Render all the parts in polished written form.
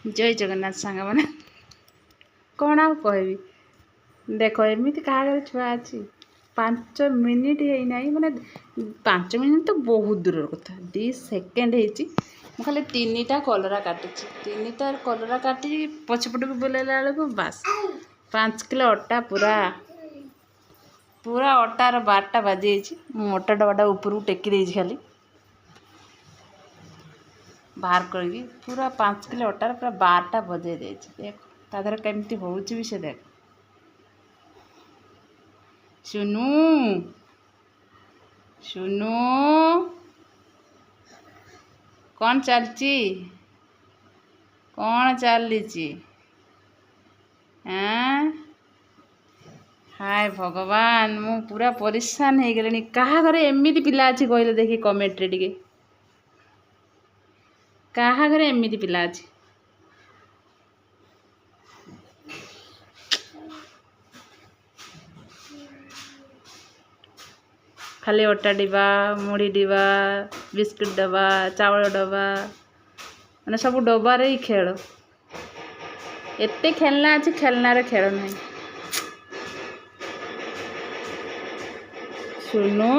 जय जगन्नाथ सांग मैंने कौन आ कहबी देख एमती क्या छुआ अच्छी 5 मिनिट है माने 5 मिनिट तो बहुत दूर कथा 2 सेकेंड हो खाली 3टा कलरा काटी 3टा कलरा काटी पछपट को बुलेला बेलू बास 5 किलो अटा पूरा पूरा अटार 12टा बाजी अटा डबाटा ऊपर टेकी देती खाली बाहर करके पूरा 5 किलो अटार पूरा 12टा बजे देख तादर केमती होउची भी से देख सुनू सुनू कौन चलची कौन चली हाय भगवान मु पूरा परेशान हो गले क्या घरे एमती पिला अच्छी कहले देखी कमेंट रे टिके क्या घरे एमती पिला अच्छी खाली अटा डिबा मुड़ी डिबा बिस्कुट डबा चावल डबा मैंने सब डबार ही खेल एते खेलना अच्छी खेलनार खेल नहीं सुनो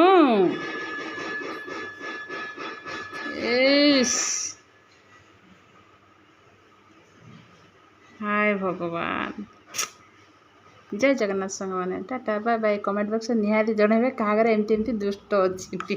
हाय भगवान जय जगन्नाथ संग मैंने tata bye bye comment box निहाती जनइबे क्या एमती दुष्ट अच्छी।